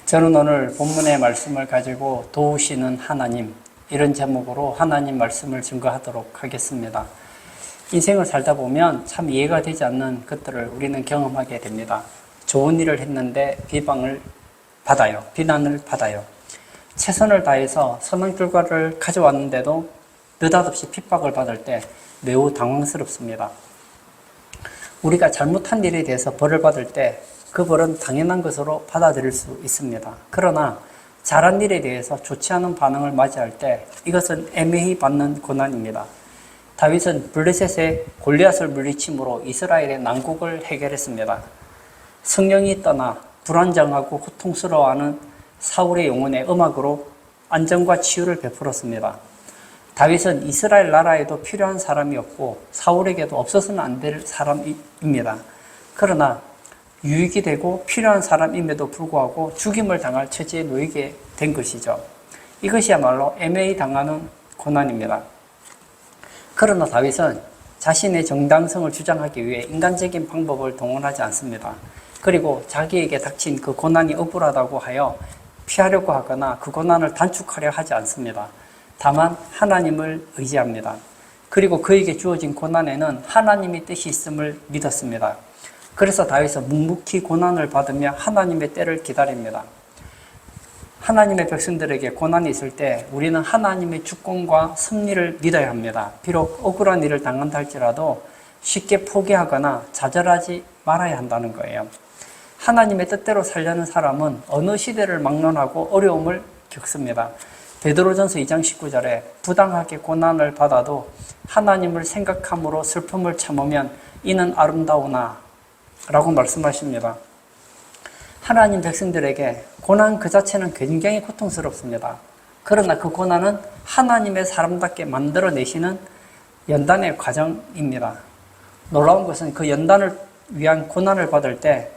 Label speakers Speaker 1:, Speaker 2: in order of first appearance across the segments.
Speaker 1: 저는 오늘 본문의 말씀을 가지고 도우시는 하나님, 이런 제목으로 하나님 말씀을 증거하도록 하겠습니다. 인생을 살다 보면 참 이해가 되지 않는 것들을 우리는 경험하게 됩니다. 좋은 일을 했는데 비난을 받아요. 최선을 다해서 선한 결과를 가져왔는데도 느닷없이 핍박을 받을 때 매우 당황스럽습니다. 우리가 잘못한 일에 대해서 벌을 받을 때 그 벌은 당연한 것으로 받아들일 수 있습니다. 그러나 잘한 일에 대해서 좋지 않은 반응을 맞이할 때 이것은 애매히 받는 고난입니다. 다윗은 블레셋의 골리앗을 물리침으로 이스라엘의 난국을 해결했습니다. 성령이 떠나 불안정하고 고통스러워하는 사울의 영혼의 음악으로 안정과 치유를 베풀었습니다. 다윗은 이스라엘 나라에도 필요한 사람이었고 사울에게도 없어서는 안 될 사람입니다. 그러나 유익이 되고 필요한 사람임에도 불구하고 죽임을 당할 처지에 놓이게 된 것이죠. 이것이야말로 애매히 당하는 고난입니다. 그러나 다윗은 자신의 정당성을 주장하기 위해 인간적인 방법을 동원하지 않습니다. 그리고 자기에게 닥친 그 고난이 억울하다고 하여 피하려고 하거나 그 고난을 단축하려 하지 않습니다. 다만 하나님을 의지합니다. 그리고 그에게 주어진 고난에는 하나님의 뜻이 있음을 믿었습니다. 그래서 다윗은 묵묵히 고난을 받으며 하나님의 때를 기다립니다. 하나님의 백성들에게 고난이 있을 때 우리는 하나님의 주권과 섭리를 믿어야 합니다. 비록 억울한 일을 당한다 할지라도 쉽게 포기하거나 좌절하지 말아야 한다는 거예요. 하나님의 뜻대로 살려는 사람은 어느 시대를 막론하고 어려움을 겪습니다. 베드로전서 2장 19절에 부당하게 고난을 받아도 하나님을 생각함으로 슬픔을 참으면 이는 아름다우나 라고 말씀하십니다. 하나님 백성들에게 고난 그 자체는 굉장히 고통스럽습니다. 그러나 그 고난은 하나님의 사람답게 만들어내시는 연단의 과정입니다. 놀라운 것은 그 연단을 위한 고난을 받을 때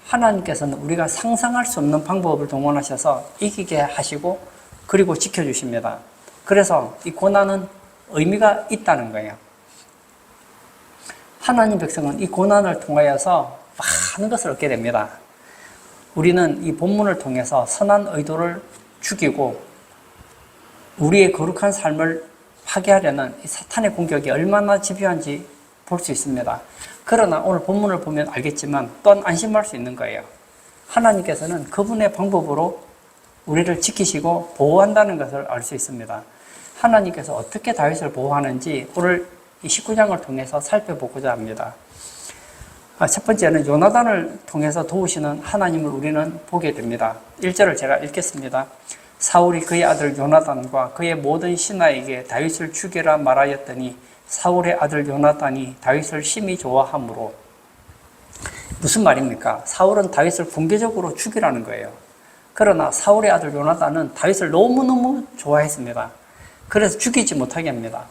Speaker 1: 하나님께서는 우리가 상상할 수 없는 방법을 동원하셔서 이기게 하시고 그리고 지켜주십니다. 그래서 이 고난은 의미가 있다는 거예요. 하나님 백성은 이 고난을 통하여서 많은 것을 얻게 됩니다. 우리는 이 본문을 통해서 선한 의도를 죽이고 우리의 거룩한 삶을 파괴하려는 이 사탄의 공격이 얼마나 집요한지 볼 수 있습니다. 그러나 오늘 본문을 보면 알겠지만 또한 안심할 수 있는 거예요. 하나님께서는 그분의 방법으로 우리를 지키시고 보호한다는 것을 알 수 있습니다. 하나님께서 어떻게 다윗을 보호하는지 오늘 이 19장을 통해서 살펴보고자 합니다. 첫 번째는 요나단을 통해서 도우시는 하나님을 우리는 보게 됩니다. 1절을 제가 읽겠습니다. 사울이 그의 아들 요나단과 그의 모든 신하에게 다윗을 죽이라 말하였더니 사울의 아들 요나단이 다윗을 심히 좋아하므로. 무슨 말입니까? 사울은 다윗을 공개적으로 죽이라는 거예요. 그러나 사울의 아들 요나단은 다윗을 너무너무 좋아했습니다. 그래서 죽이지 못하게 합니다.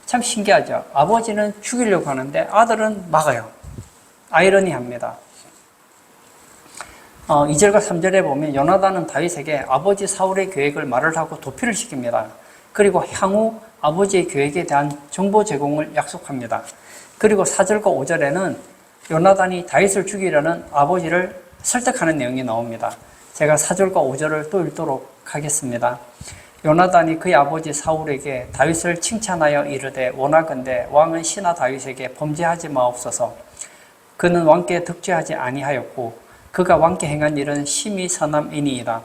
Speaker 1: 참 신기하죠. 아버지는 죽이려고 하는데 아들은 막아요. 아이러니합니다. 2절과 3절에 보면 요나단은 다윗에게 아버지 사울의 계획을 말을 하고 도피를 시킵니다. 그리고 향후 아버지의 계획에 대한 정보 제공을 약속합니다. 그리고 4절과 5절에는 요나단이 다윗을 죽이려는 아버지를 설득하는 내용이 나옵니다. 제가 4절과 5절을 또 읽도록 하겠습니다. 요나단이 그의 아버지 사울에게 다윗을 칭찬하여 이르되 원하건대 왕은 신하 다윗에게 범죄하지 마옵소서. 그는 왕께 득죄하지 아니하였고 그가 왕께 행한 일은 심히 선함이니이다.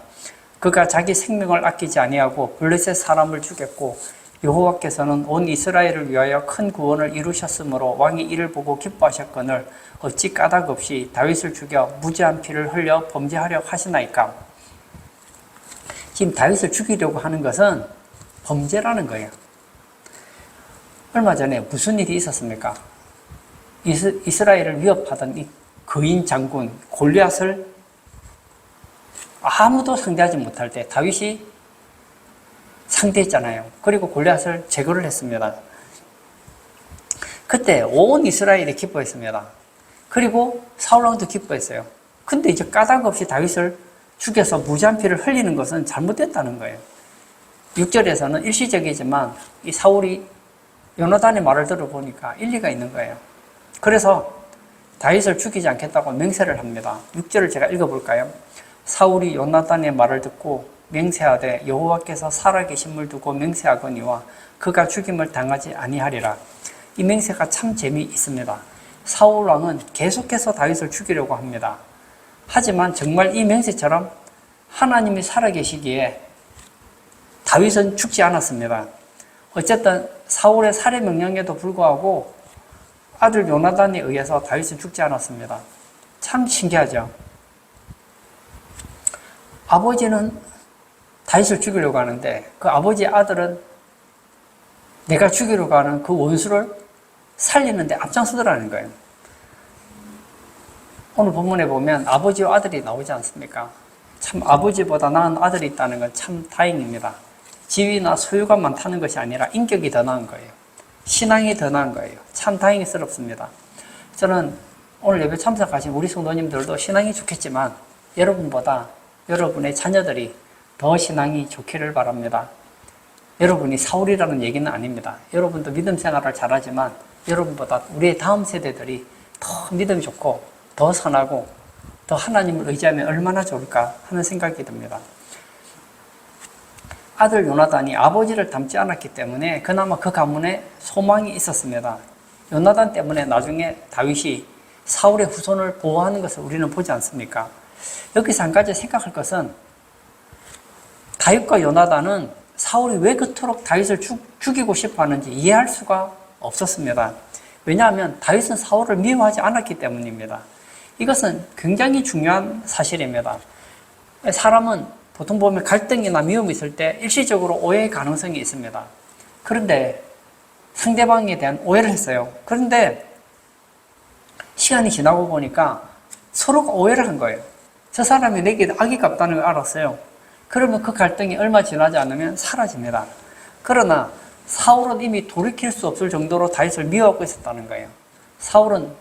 Speaker 1: 그가 자기 생명을 아끼지 아니하고 블레셋 사람을 죽였고 여호와께서는 온 이스라엘을 위하여 큰 구원을 이루셨으므로 왕이 이를 보고 기뻐하셨거늘 어찌 까닭 없이 다윗을 죽여 무지한 피를 흘려 범죄하려 하시나이까. 지금 다윗을 죽이려고 하는 것은 범죄라는 거예요. 얼마 전에 무슨 일이 있었습니까? 이스라엘을 위협하던 이 거인 장군 골리앗을 아무도 상대하지 못할 때 다윗이 상대했잖아요. 그리고 골리앗을 제거를 했습니다. 그때 온 이스라엘이 기뻐했습니다. 그리고 사울왕도 기뻐했어요. 근데 이제 까닭 없이 다윗을 죽여서 무지한 피를 흘리는 것은 잘못됐다는 거예요. 6절에서는 일시적이지만 이 사울이 요나단의 말을 들어보니까 일리가 있는 거예요. 그래서 다윗을 죽이지 않겠다고 맹세를 합니다. 6절을 제가 읽어볼까요? 사울이 요나단의 말을 듣고 맹세하되 여호와께서 살아계심을 두고 맹세하거니와 그가 죽임을 당하지 아니하리라. 이 맹세가 참 재미있습니다. 사울 왕은 계속해서 다윗을 죽이려고 합니다. 하지만 정말 이 맹세처럼 하나님이 살아계시기에 다윗은 죽지 않았습니다. 어쨌든 사울의 살해 명령에도 불구하고 아들 요나단에 의해서 다윗은 죽지 않았습니다. 참 신기하죠. 아버지는 다윗을 죽이려고 하는데 그 아버지의 아들은 내가 죽이려고 하는 그 원수를 살리는데 앞장서더라는 거예요. 오늘 본문에 보면 아버지와 아들이 나오지 않습니까? 참 아버지보다 나은 아들이 있다는 건 참 다행입니다. 지위나 소유가 많다는 것이 아니라 인격이 더 나은 거예요. 신앙이 더 나은 거예요. 참 다행스럽습니다. 저는 오늘 예배 참석하신 우리 성도님들도 신앙이 좋겠지만 여러분보다 여러분의 자녀들이 더 신앙이 좋기를 바랍니다. 여러분이 사울이라는 얘기는 아닙니다. 여러분도 믿음 생활을 잘하지만 여러분보다 우리의 다음 세대들이 더 믿음이 좋고 더 선하고 더 하나님을 의지하면 얼마나 좋을까 하는 생각이 듭니다. 아들 요나단이 아버지를 닮지 않았기 때문에 그나마 그 가문에 소망이 있었습니다. 요나단 때문에 나중에 다윗이 사울의 후손을 보호하는 것을 우리는 보지 않습니까? 여기서 한 가지 생각할 것은 다윗과 요나단은 사울이 왜 그토록 다윗을 죽이고 싶어 하는지 이해할 수가 없었습니다. 왜냐하면 다윗은 사울을 미워하지 않았기 때문입니다. 이것은 굉장히 중요한 사실입니다. 사람은 보통 보면 갈등이나 미움이 있을 때 일시적으로 오해의 가능성이 있습니다. 그런데 상대방에 대한 오해를 했어요. 그런데 시간이 지나고 보니까 서로가 오해를 한 거예요. 저 사람이 내게 악이 갚다는 걸 알았어요. 그러면 그 갈등이 얼마 지나지 않으면 사라집니다. 그러나 사울은 이미 돌이킬 수 없을 정도로 다윗을 미워하고 있었다는 거예요. 사울은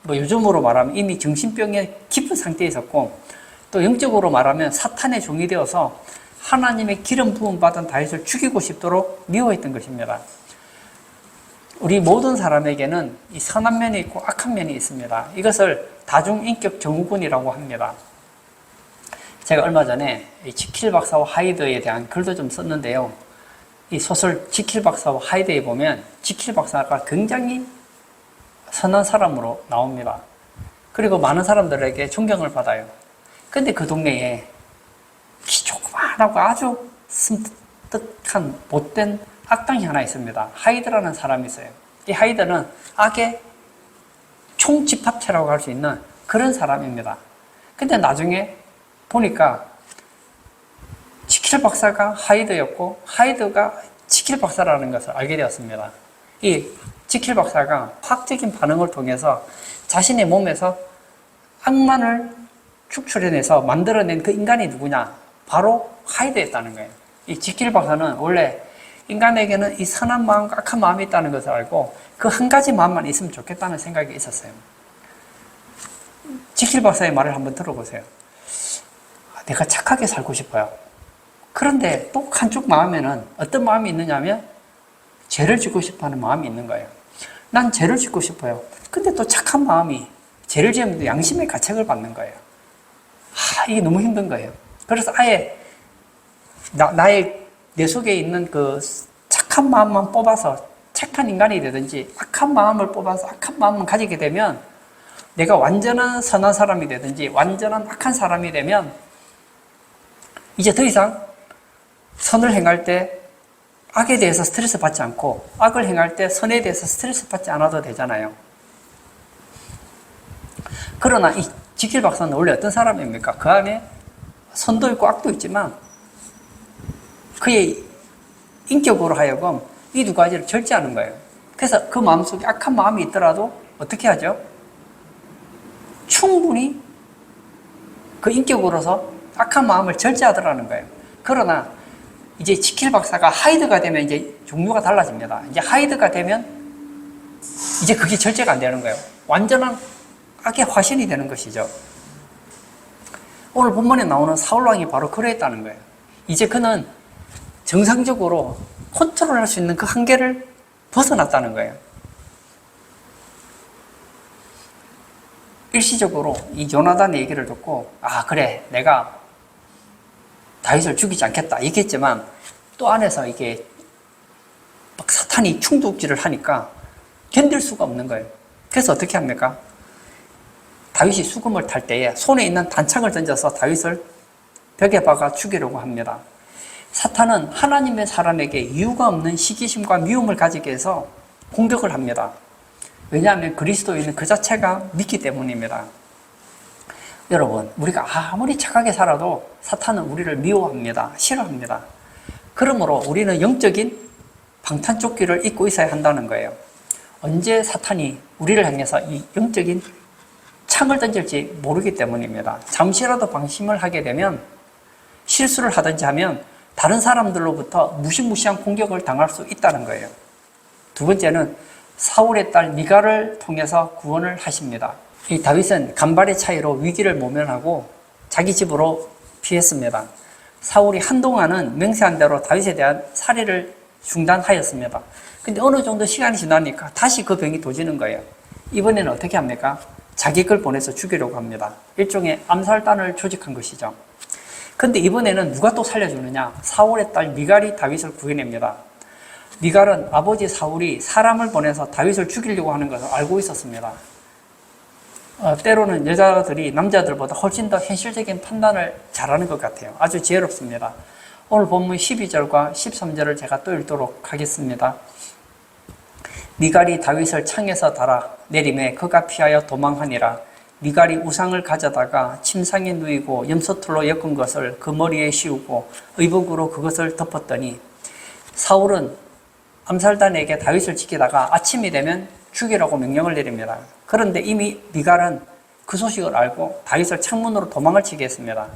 Speaker 1: 요즘으로 말하면 이미 정신병에 깊은 상태에 있었고 또 영적으로 말하면 사탄의 종이 되어서 하나님의 기름 부음 받은 다윗을 죽이고 싶도록 미워했던 것입니다. 우리 모든 사람에게는 이 선한 면이 있고 악한 면이 있습니다. 이것을 다중인격 증후군이라고 합니다. 제가 얼마 전에 지킬 박사와 하이드에 대한 글도 좀 썼는데요. 이 소설 지킬 박사와 하이드에 보면 지킬 박사가 굉장히 선한 사람으로 나옵니다. 그리고 많은 사람들에게 존경을 받아요. 근데 그 동네에 키 조그만하고 아주 섬뜩한 못된 악당이 하나 있습니다. 하이드라는 사람이 있어요. 이 하이드는 악의 총집합체라고 할 수 있는 그런 사람입니다. 근데 나중에 보니까 지킬 박사가 하이드였고 하이드가 지킬 박사라는 것을 알게 되었습니다. 이 지킬 박사가 화학적인 반응을 통해서 자신의 몸에서 악만을 축출해내서 만들어낸 그 인간이 누구냐? 바로 하이드였다는 거예요. 이 지킬 박사는 원래 인간에게는 이 선한 마음과 악한 마음이 있다는 것을 알고 그 한 가지 마음만 있으면 좋겠다는 생각이 있었어요. 지킬 박사의 말을 한번 들어보세요. 내가 착하게 살고 싶어요. 그런데 또 한쪽 마음에는 어떤 마음이 있느냐면 죄를 짓고 싶어하는 마음이 있는 거예요. 난 죄를 짓고 싶어요. 근데 또 착한 마음이 죄를 지으면 양심의 가책을 받는 거예요. 이게 너무 힘든 거예요. 그래서 아예 내 속에 있는 그 착한 마음만 뽑아서 착한 인간이 되든지 악한 마음을 뽑아서 악한 마음만 가지게 되면 내가 완전한 선한 사람이 되든지 완전한 악한 사람이 되면 이제 더 이상 선을 행할 때 악에 대해서 스트레스 받지 않고 악을 행할 때 선에 대해서 스트레스 받지 않아도 되잖아요. 그러나 이 지킬 박사는 원래 어떤 사람입니까? 그 안에 선도 있고 악도 있지만 그의 인격으로 하여금 이 두 가지를 절제하는 거예요. 그래서 그 마음속에 악한 마음이 있더라도 어떻게 하죠? 충분히 그 인격으로서 악한 마음을 절제하더라는 거예요. 그러나 이제 지킬 박사가 하이드가 되면 이제 종류가 달라집니다. 이제 하이드가 되면 이제 그게 절제가 안 되는 거예요. 완전한 악의 화신이 되는 것이죠. 오늘 본문에 나오는 사울왕이 바로 그랬다는 거예요. 이제 그는 정상적으로 컨트롤할 수 있는 그 한계를 벗어났다는 거예요. 일시적으로 이 요나단의 얘기를 듣고 그래 내가 다윗을 죽이지 않겠다 얘기했지만 또 안에서 이게 막 사탄이 충독질을 하니까 견딜 수가 없는 거예요. 그래서 어떻게 합니까? 다윗이 수금을 탈 때에 손에 있는 단창을 던져서 다윗을 벽에 박아 죽이려고 합니다. 사탄은 하나님의 사람에게 이유가 없는 시기심과 미움을 가지게 해서 공격을 합니다. 왜냐하면 그리스도인은 그 자체가 믿기 때문입니다. 여러분, 우리가 아무리 착하게 살아도 사탄은 우리를 미워합니다. 싫어합니다. 그러므로 우리는 영적인 방탄조끼를 입고 있어야 한다는 거예요. 언제 사탄이 우리를 향해서 이 영적인 창을 던질지 모르기 때문입니다. 잠시라도 방심을 하게 되면 실수를 하든지 하면 다른 사람들로부터 무시무시한 공격을 당할 수 있다는 거예요. 두 번째는 사울의 딸 미갈을 통해서 구원을 하십니다. 이 다윗은 간발의 차이로 위기를 모면하고 자기 집으로 피했습니다. 사울이 한동안은 맹세한 대로 다윗에 대한 살해를 중단하였습니다. 근데 어느 정도 시간이 지나니까 다시 그 병이 도지는 거예요. 이번에는 어떻게 합니까? 자객을 보내서 죽이려고 합니다. 일종의 암살단을 조직한 것이죠. 근데 이번에는 누가 또 살려주느냐? 사울의 딸 미갈이 다윗을 구해냅니다. 미갈은 아버지 사울이 사람을 보내서 다윗을 죽이려고 하는 것을 알고 있었습니다. 때로는 여자들이 남자들보다 훨씬 더 현실적인 판단을 잘하는 것 같아요. 아주 지혜롭습니다. 오늘 본문 12절과 13절을 제가 또 읽도록 하겠습니다. 미갈이 다윗을 창에서 달아 내림에 그가 피하여 도망하니라. 미갈이 우상을 가져다가 침상에 누이고 염소틀로 엮은 것을 그 머리에 씌우고 의복으로 그것을 덮었더니 사울은 암살단에게 다윗을 지키다가 아침이 되면 죽이라고 명령을 내립니다. 그런데 이미 미갈은 그 소식을 알고 다윗을 창문으로 도망을 치게 했습니다.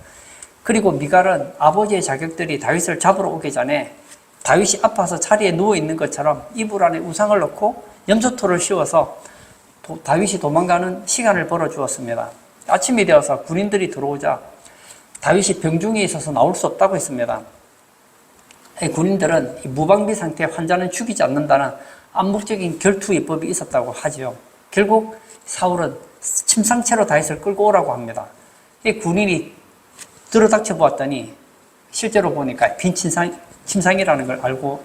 Speaker 1: 그리고 미갈은 아버지의 자격들이 다윗을 잡으러 오기 전에 다윗이 아파서 자리에 누워있는 것처럼 이불 안에 우상을 넣고 염소털을 씌워서 다윗이 도망가는 시간을 벌어주었습니다. 아침이 되어서 군인들이 들어오자 다윗이 병중에 있어서 나올 수 없다고 했습니다. 군인들은 무방비 상태의 환자는 죽이지 않는다는 암묵적인 결투의법이 있었다고 하지요. 결국 사울은 침상채로 다윗을 끌고 오라고 합니다. 이 군인이 들어닥쳐 보았더니 실제로 보니까 빈 침상이라는 걸 알고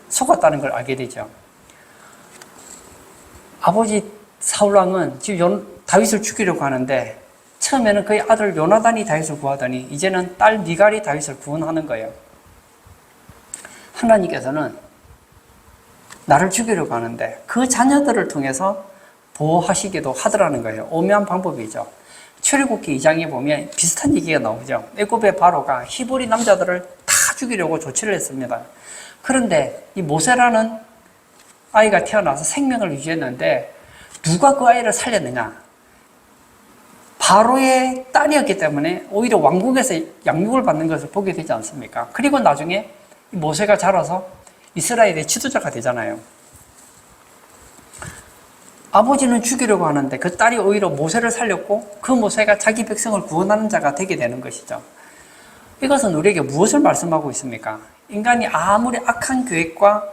Speaker 1: 속았다는 걸 알게 되죠. 아버지 사울왕은 지금 다윗을 죽이려고 하는데 처음에는 그의 아들 요나단이 다윗을 구하더니 이제는 딸 미갈이 다윗을 구원하는 거예요. 하나님께서는 나를 죽이려고 하는데 그 자녀들을 통해서 보호하시기도 하더라는 거예요. 오묘한 방법이죠. 출애굽기 2장에 보면 비슷한 얘기가 나오죠. 애굽의 바로가 히브리 남자들을 다 죽이려고 조치를 했습니다. 그런데 이 모세라는 아이가 태어나서 생명을 유지했는데 누가 그 아이를 살렸느냐? 바로의 딸이었기 때문에 오히려 왕궁에서 양육을 받는 것을 보게 되지 않습니까? 그리고 나중에 모세가 자라서 이스라엘의 지도자가 되잖아요. 아버지는 죽이려고 하는데 그 딸이 오히려 모세를 살렸고 그 모세가 자기 백성을 구원하는 자가 되게 되는 것이죠. 이것은 우리에게 무엇을 말씀하고 있습니까? 인간이 아무리 악한 계획과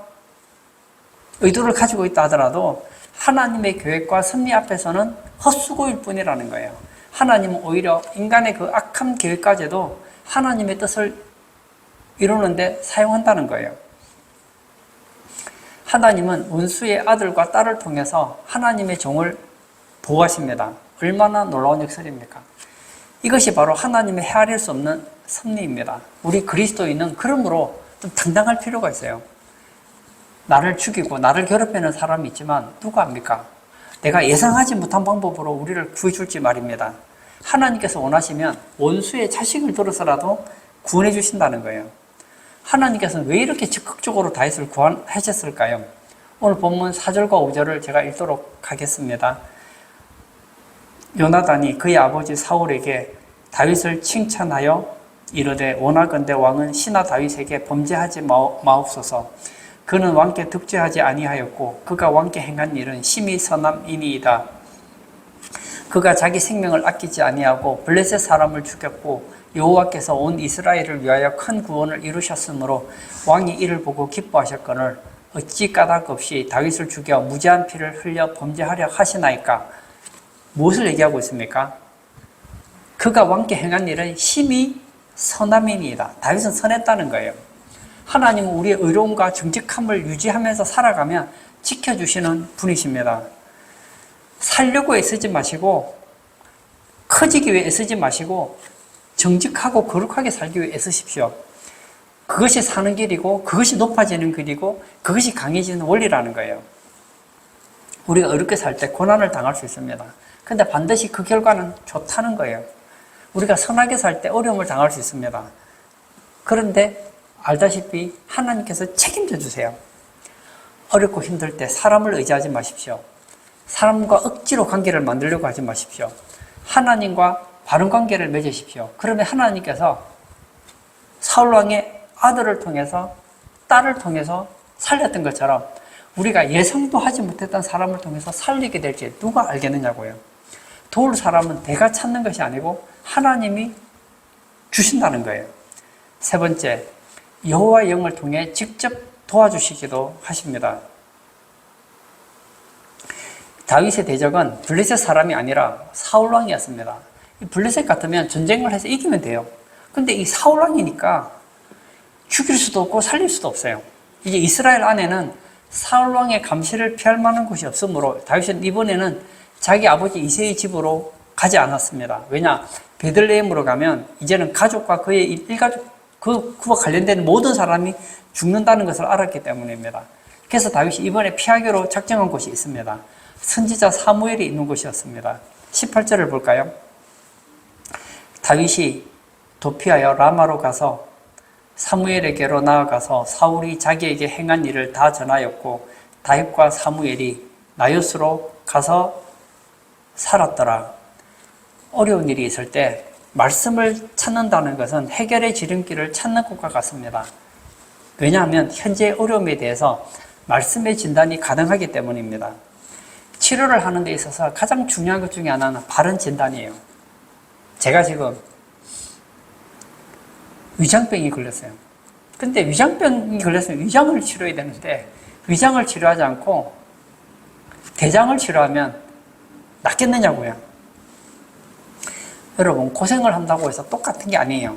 Speaker 1: 의도를 가지고 있다 하더라도 하나님의 계획과 섭리 앞에서는 헛수고일 뿐이라는 거예요. 하나님은 오히려 인간의 그 악한 계획까지도 하나님의 뜻을 이루는데 사용한다는 거예요. 하나님은 원수의 아들과 딸을 통해서 하나님의 종을 보호하십니다. 얼마나 놀라운 역설입니까? 이것이 바로 하나님의 헤아릴 수 없는 섭리입니다. 우리 그리스도인은 그러므로 좀 당당할 필요가 있어요. 나를 죽이고 나를 괴롭히는 사람이 있지만 누가 합니까? 내가 예상하지 못한 방법으로 우리를 구해줄지 말입니다. 하나님께서 원하시면 원수의 자식을 들어서라도 구원해 주신다는 거예요. 하나님께서는 왜 이렇게 적극적으로 다윗을 구원하셨을까요? 오늘 본문 4절과 5절을 제가 읽도록 하겠습니다. 요나단이 그의 아버지 사울에게 다윗을 칭찬하여 이르되 원하건대 왕은 신하 다윗에게 범죄하지 마옵소서. 그는 왕께 득죄하지 아니하였고 그가 왕께 행한 일은 심히 선함이니이다. 그가 자기 생명을 아끼지 아니하고 블레셋 사람을 죽였고 여호와께서 온 이스라엘을 위하여 큰 구원을 이루셨으므로 왕이 이를 보고 기뻐하셨거늘 어찌 까닭 없이 다윗을 죽여 무죄한 피를 흘려 범죄하려 하시나이까? 무엇을 얘기하고 있습니까? 그가 왕께 행한 일은 심히 선함입니다. 다윗은 선했다는 거예요. 하나님은 우리의 의로움과 정직함을 유지하면서 살아가면 지켜주시는 분이십니다. 살려고 애쓰지 마시고 커지기 위해 애쓰지 마시고 정직하고 거룩하게 살기 위해 애쓰십시오. 그것이 사는 길이고 그것이 높아지는 길이고 그것이 강해지는 원리라는 거예요. 우리가 어렵게 살 때 고난을 당할 수 있습니다. 근데 반드시 그 결과는 좋다는 거예요. 우리가 선하게 살 때 어려움을 당할 수 있습니다. 그런데 알다시피 하나님께서 책임져 주세요. 어렵고 힘들 때 사람을 의지하지 마십시오. 사람과 억지로 관계를 만들려고 하지 마십시오. 하나님과 바른 관계를 맺으십시오. 그러면 하나님께서 사울왕의 아들을 통해서 딸을 통해서 살렸던 것처럼 우리가 예상도 하지 못했던 사람을 통해서 살리게 될지 누가 알겠느냐고요. 도울 사람은 내가 찾는 것이 아니고 하나님이 주신다는 거예요. 세 번째, 여호와의 영을 통해 직접 도와주시기도 하십니다. 다윗의 대적은 블레셋 사람이 아니라 사울왕이었습니다. 블레셋 같으면 전쟁을 해서 이기면 돼요. 근데 이 사울왕이니까 죽일 수도 없고 살릴 수도 없어요. 이제 이스라엘 안에는 사울왕의 감시를 피할 만한 곳이 없으므로 다윗은 이번에는 자기 아버지 이새의 집으로 가지 않았습니다. 왜냐? 베들레헴으로 가면 이제는 가족과 그의 일가족, 그와 관련된 모든 사람이 죽는다는 것을 알았기 때문입니다. 그래서 다윗이 이번에 피하기로 작정한 곳이 있습니다. 선지자 사무엘이 있는 곳이었습니다. 18절을 볼까요? 다윗이 도피하여 라마로 가서 사무엘에게로 나아가서 사울이 자기에게 행한 일을 다 전하였고 다윗과 사무엘이 나요스로 가서 살았더라. 어려운 일이 있을 때 말씀을 찾는다는 것은 해결의 지름길을 찾는 것과 같습니다. 왜냐하면 현재의 어려움에 대해서 말씀의 진단이 가능하기 때문입니다. 치료를 하는 데 있어서 가장 중요한 것 중에 하나는 바른 진단이에요. 제가 지금 위장병이 걸렸어요. 근데 위장병이 걸렸으면 위장을 치료해야 되는데 위장을 치료하지 않고 대장을 치료하면 낫겠느냐고요. 여러분, 고생을 한다고 해서 똑같은 게 아니에요.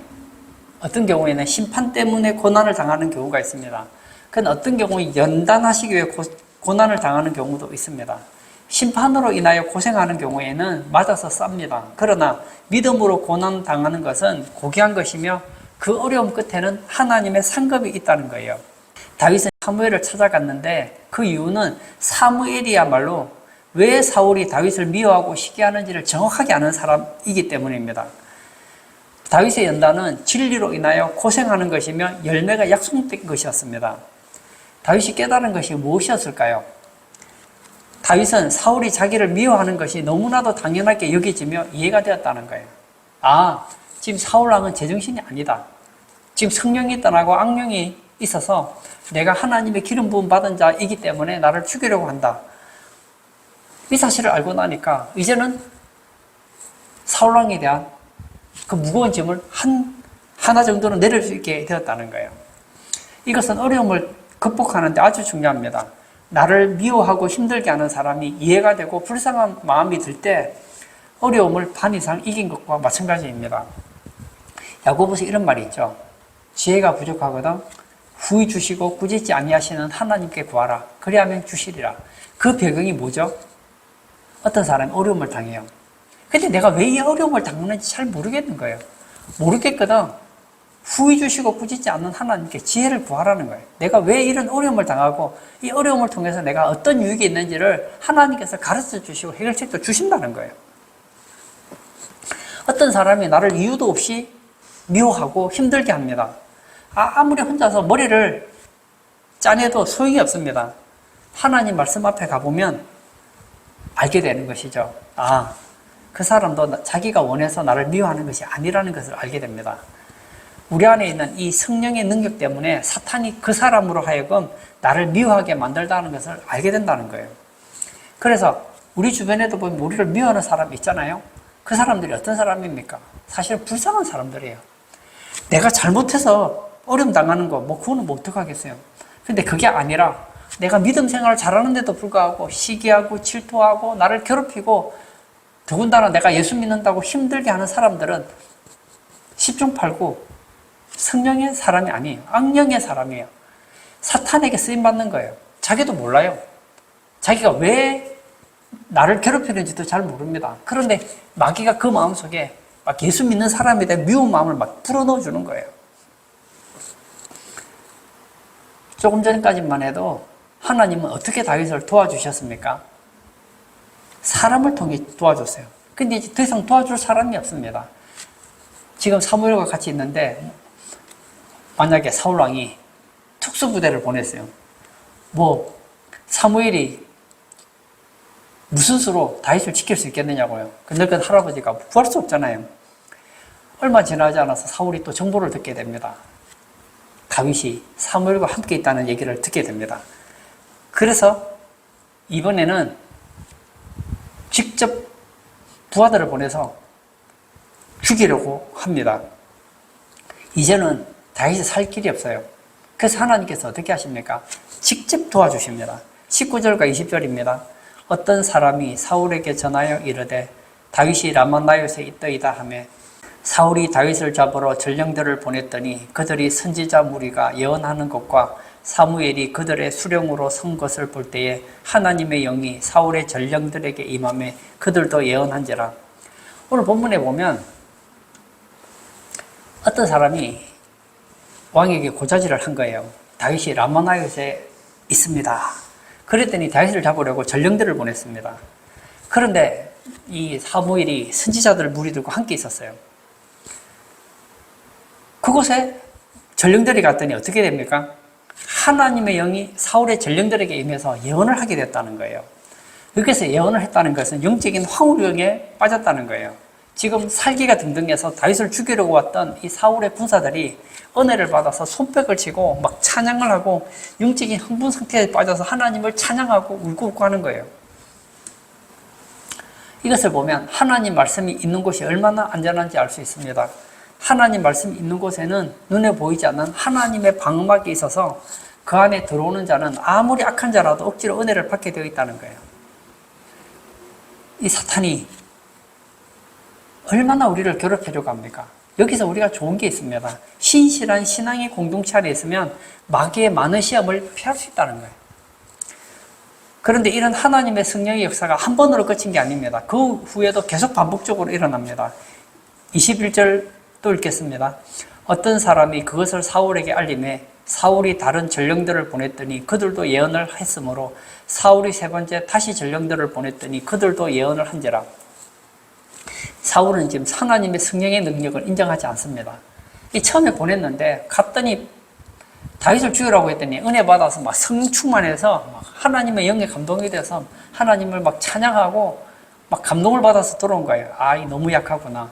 Speaker 1: 어떤 경우에는 심판 때문에 고난을 당하는 경우가 있습니다. 그건 어떤 경우에 연단하시기 위해 고난을 당하는 경우도 있습니다. 심판으로 인하여 고생하는 경우에는 맞아서 쌉니다. 그러나 믿음으로 고난 당하는 것은 고귀한 것이며 그 어려움 끝에는 하나님의 상급이 있다는 거예요. 다윗은 사무엘을 찾아갔는데 그 이유는 사무엘이야말로 왜 사울이 다윗을 미워하고 시기하는지를 정확하게 아는 사람이기 때문입니다. 다윗의 연단은 진리로 인하여 고생하는 것이며 열매가 약속된 것이었습니다. 다윗이 깨달은 것이 무엇이었을까요? 다윗은 사울이 자기를 미워하는 것이 너무나도 당연하게 여겨지며 이해가 되었다는 거예요. 아, 지금 사울왕은 제정신이 아니다. 지금 성령이 떠나고 악령이 있어서 내가 하나님의 기름 부음 받은 자이기 때문에 나를 죽이려고 한다. 이 사실을 알고 나니까 이제는 사울왕에 대한 그 무거운 짐을 하나 정도는 내릴 수 있게 되었다는 거예요. 이것은 어려움을 극복하는데 아주 중요합니다. 나를 미워하고 힘들게 하는 사람이 이해가 되고 불쌍한 마음이 들 때 어려움을 반 이상 이긴 것과 마찬가지입니다. 야고보서 이런 말이 있죠. 지혜가 부족하거든 후히 주시고 꾸짖지 아니하시는 하나님께 구하라. 그리하면 주시리라. 그 배경이 뭐죠? 어떤 사람이 어려움을 당해요. 근데 내가 왜 이 어려움을 당하는지 잘 모르겠는 거예요. 모르겠거든. 후히 주시고 꾸짖지 않는 하나님께 지혜를 구하라는 거예요. 내가 왜 이런 어려움을 당하고 이 어려움을 통해서 내가 어떤 유익이 있는지를 하나님께서 가르쳐 주시고 해결책도 주신다는 거예요. 어떤 사람이 나를 이유도 없이 미워하고 힘들게 합니다. 아무리 혼자서 머리를 짜내도 소용이 없습니다. 하나님 말씀 앞에 가보면 알게 되는 것이죠. 아, 그 사람도 자기가 원해서 나를 미워하는 것이 아니라는 것을 알게 됩니다. 우리 안에 있는 이 성령의 능력 때문에 사탄이 그 사람으로 하여금 나를 미워하게 만들다는 것을 알게 된다는 거예요. 그래서 우리 주변에도 보면 우리를 미워하는 사람이 있잖아요. 그 사람들이 어떤 사람입니까? 사실은 불쌍한 사람들이에요. 내가 잘못해서 어려움 당하는 거, 그거는 뭐 어떡하겠어요. 근데 그게 아니라 내가 믿음 생활을 잘하는데도 불구하고 시기하고 질투하고 나를 괴롭히고 더군다나 내가 예수 믿는다고 힘들게 하는 사람들은 10중 8구 성령의 사람이 아니에요. 악령의 사람이에요. 사탄에게 쓰임받는 거예요. 자기도 몰라요. 자기가 왜 나를 괴롭히는지도 잘 모릅니다. 그런데 마귀가 그 마음속에 막 예수 믿는 사람에 대한 미운 마음을 막 불어넣어 주는 거예요. 조금 전까지만 해도 하나님은 어떻게 다윗을 도와주셨습니까? 사람을 통해 도와줬어요. 근데 이제 더 이상 도와줄 사람이 없습니다. 지금 사무엘과 같이 있는데 만약에 사울왕이 특수부대를 보냈어요. 사무엘이 무슨 수로 다윗을 지킬 수 있겠느냐고요. 근데 그 할아버지가 구할 수 없잖아요. 얼마 지나지 않아서 사울이 또 정보를 듣게 됩니다. 다윗이 사무엘과 함께 있다는 얘기를 듣게 됩니다. 그래서 이번에는 직접 부하들을 보내서 죽이려고 합니다. 이제는 다윗이 살 길이 없어요. 그래서 하나님께서 어떻게 하십니까? 직접 도와주십니다. 19절과 20절입니다. 어떤 사람이 사울에게 전하여 이르되 다윗이 라마나요스에 있더이다 하며 사울이 다윗을 잡으러 전령들을 보냈더니 그들이 선지자 무리가 예언하는 것과 사무엘이 그들의 수령으로 선 것을 볼 때에 하나님의 영이 사울의 전령들에게 임하며 그들도 예언한지라. 오늘 본문에 보면 어떤 사람이 왕에게 고자질을 한 거예요. 다윗이 라마나요스에 있습니다. 그랬더니 다윗을 잡으려고 전령들을 보냈습니다. 그런데 이 사무엘이 선지자들 무리들과 함께 있었어요. 그곳에 전령들이 갔더니 어떻게 됩니까? 하나님의 영이 사울의 전령들에게 임해서 예언을 하게 됐다는 거예요. 여기서 예언을 했다는 것은 영적인 황홀경에 빠졌다는 거예요. 지금 살기가 등등해서 다윗을 죽이려고 왔던 이 사울의 군사들이 은혜를 받아서 손뼉을 치고 막 찬양을 하고 영적인 흥분 상태에 빠져서 하나님을 찬양하고 울고 하는 거예요. 이것을 보면 하나님 말씀이 있는 곳이 얼마나 안전한지 알 수 있습니다. 하나님 말씀이 있는 곳에는 눈에 보이지 않는 하나님의 방막이 있어서 그 안에 들어오는 자는 아무리 악한 자라도 억지로 은혜를 받게 되어 있다는 거예요. 이 사탄이 얼마나 우리를 괴롭히려고 합니까? 여기서 우리가 좋은 게 있습니다. 신실한 신앙의 공동체 안에 있으면 마귀의 많은 시험을 피할 수 있다는 거예요. 그런데 이런 하나님의 성령의 역사가 한 번으로 끝인 게 아닙니다. 그 후에도 계속 반복적으로 일어납니다. 21절 또 읽겠습니다. 어떤 사람이 그것을 사울에게 알림해 사울이 다른 전령들을 보냈더니 그들도 예언을 했으므로 사울이 세 번째 다시 전령들을 보냈더니 그들도 예언을 한지라. 사울은 지금 하나님의 성령의 능력을 인정하지 않습니다. 이 처음에 보냈는데 갔더니 다윗을 죽이라고 했더니 은혜 받아서 막 성령 충만해서 막 하나님의 영에 감동이 돼서 하나님을 막 찬양하고 막 감동을 받아서 들어온 거예요. 아, 이 너무 약하구나.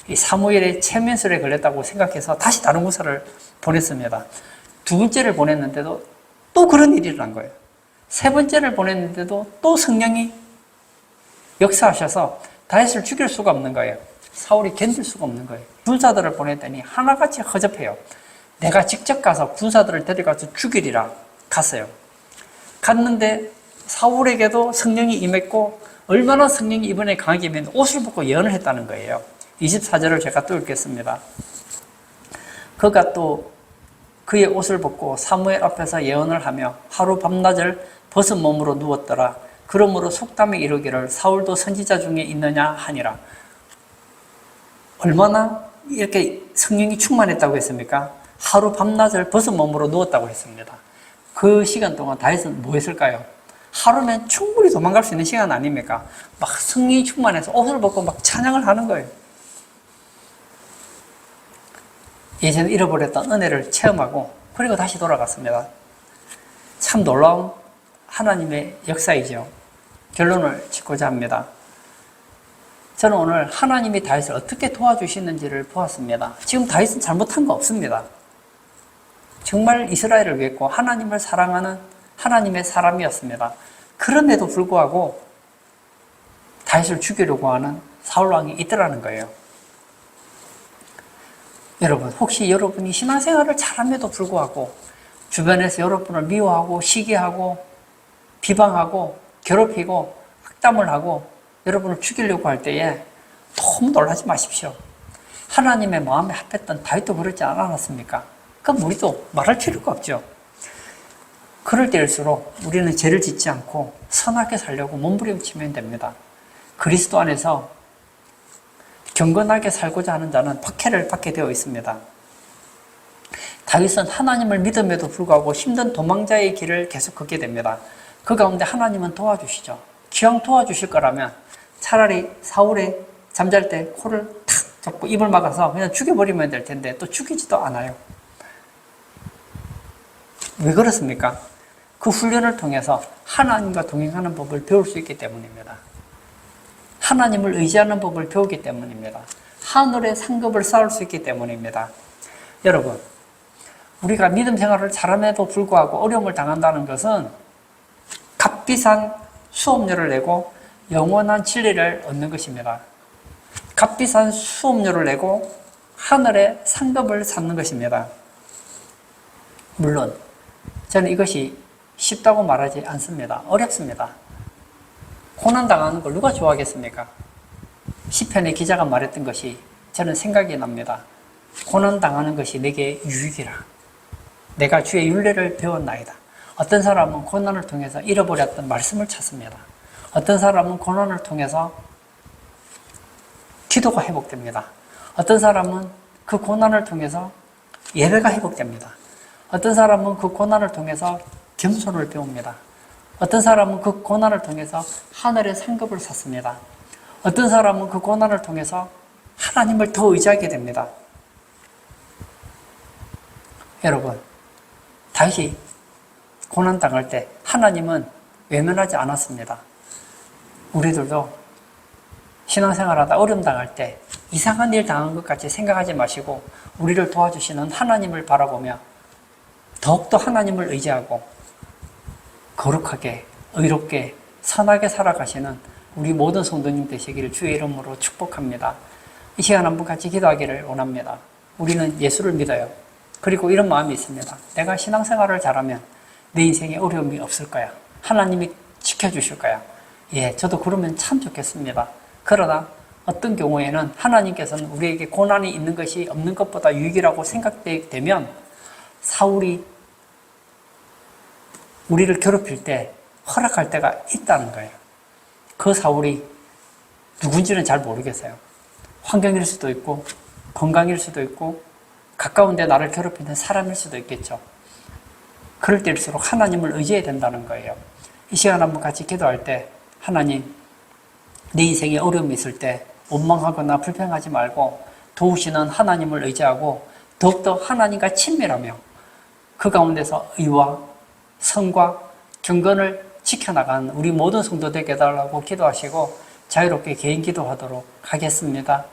Speaker 1: 이 사무엘의 체면술에 걸렸다고 생각해서 다시 다른 군사를 보냈습니다. 두 번째를 보냈는데도 또 그런 일이 일어난 거예요. 세 번째를 보냈는데도 또 성령이 역사하셔서 다윗을 죽일 수가 없는 거예요. 사울이 견딜 수가 없는 거예요. 군사들을 보냈더니 하나같이 허접해요. 내가 직접 가서 군사들을 데려가서 죽이리라 갔어요. 갔는데 사울에게도 성령이 임했고 얼마나 성령이 이번에 강하게 임했는데 옷을 벗고 예언을 했다는 거예요. 24절을 제가 또 읽겠습니다. 그가 또 그의 옷을 벗고 사무엘 앞에서 예언을 하며 하루 밤낮을 벗은 몸으로 누웠더라. 그러므로 속담에 이르기를 사울도 선지자 중에 있느냐 하니라. 얼마나 이렇게 성령이 충만했다고 했습니까? 하루 밤낮을 벗은 몸으로 누웠다고 했습니다. 그 시간 동안 다윗은 뭐 했을까요? 하루면 충분히 도망갈 수 있는 시간 아닙니까? 막 성령이 충만해서 옷을 벗고 막 찬양을 하는 거예요. 예전에 잃어버렸던 은혜를 체험하고 그리고 다시 돌아갔습니다. 참 놀라운 하나님의 역사이죠. 결론을 짓고자 합니다. 저는 오늘 하나님이 다윗을 어떻게 도와주시는지를 보았습니다. 지금 다윗은 잘못한 거 없습니다. 정말 이스라엘을 위했고 하나님을 사랑하는 하나님의 사람이었습니다. 그런데도 불구하고 다윗을 죽이려고 하는 사울왕이 있더라는 거예요. 여러분, 혹시 여러분이 신앙생활을 잘함에도 불구하고 주변에서 여러분을 미워하고 시기하고 비방하고 괴롭히고 학담을 하고 여러분을 죽이려고 할 때에 너무 놀라지 마십시오. 하나님의 마음에 합했던 다윗도 그러지 않았습니까? 그럼 우리도 말할 필요가 없죠. 그럴 때일수록 우리는 죄를 짓지 않고 선하게 살려고 몸부림치면 됩니다. 그리스도 안에서 경건하게 살고자 하는 자는 박해를 받게 되어 있습니다. 다윗은 하나님을 믿음에도 불구하고 힘든 도망자의 길을 계속 걷게 됩니다. 그 가운데 하나님은 도와주시죠. 기왕 도와주실 거라면 차라리 사울의 잠잘 때 코를 탁 잡고 입을 막아서 그냥 죽여버리면 될 텐데 또 죽이지도 않아요. 왜 그렇습니까? 그 훈련을 통해서 하나님과 동행하는 법을 배울 수 있기 때문입니다. 하나님을 의지하는 법을 배우기 때문입니다. 하늘의 상급을 쌓을 수 있기 때문입니다. 여러분, 우리가 믿음 생활을 잘함에도 불구하고 어려움을 당한다는 것은 값비싼 수업료를 내고 영원한 진리를 얻는 것입니다. 값비싼 수업료를 내고 하늘의 상급을 쌓는 것입니다. 물론 저는 이것이 쉽다고 말하지 않습니다. 어렵습니다. 고난당하는 걸 누가 좋아하겠습니까? 시편의 기자가 말했던 것이 저는 생각이 납니다. 고난당하는 것이 내게 유익이라. 내가 주의 율례를 배웠나이다. 어떤 사람은 고난을 통해서 잃어버렸던 말씀을 찾습니다. 어떤 사람은 고난을 통해서 기도가 회복됩니다. 어떤 사람은 그 고난을 통해서 예배가 회복됩니다. 어떤 사람은 그 고난을 통해서 겸손을 배웁니다. 어떤 사람은 그 고난을 통해서 하늘의 상급을 쌓습니다. 어떤 사람은 그 고난을 통해서 하나님을 더 의지하게 됩니다. 여러분, 다윗이 고난당할 때 하나님은 외면하지 않았습니다. 우리들도 신앙생활하다 어려움 당할 때 이상한 일 당한 것 같이 생각하지 마시고 우리를 도와주시는 하나님을 바라보며 더욱더 하나님을 의지하고 거룩하게, 의롭게, 선하게 살아가시는 우리 모든 성도님 되시기를 주의 이름으로 축복합니다. 이 시간 한번 같이 기도하기를 원합니다. 우리는 예수를 믿어요. 그리고 이런 마음이 있습니다. 내가 신앙생활을 잘하면 내 인생에 어려움이 없을 거야. 하나님이 지켜주실 거야. 예, 저도 그러면 참 좋겠습니다. 그러나 어떤 경우에는 하나님께서는 우리에게 고난이 있는 것이 없는 것보다 유익이라고 생각되면 사울이 우리를 괴롭힐 때 허락할 때가 있다는 거예요. 그 사울이 누군지는 잘 모르겠어요. 환경일 수도 있고 건강일 수도 있고 가까운데 나를 괴롭히는 사람일 수도 있겠죠. 그럴 때일수록 하나님을 의지해야 된다는 거예요. 이 시간 한번 같이 기도할 때 하나님, 내 인생에 어려움이 있을 때 원망하거나 불평하지 말고 도우시는 하나님을 의지하고 더욱더 하나님과 친밀하며 그 가운데서 의와 성과 경건을 지켜나가는 우리 모든 성도들에게 해달라고 기도하시고 자유롭게 개인 기도하도록 하겠습니다.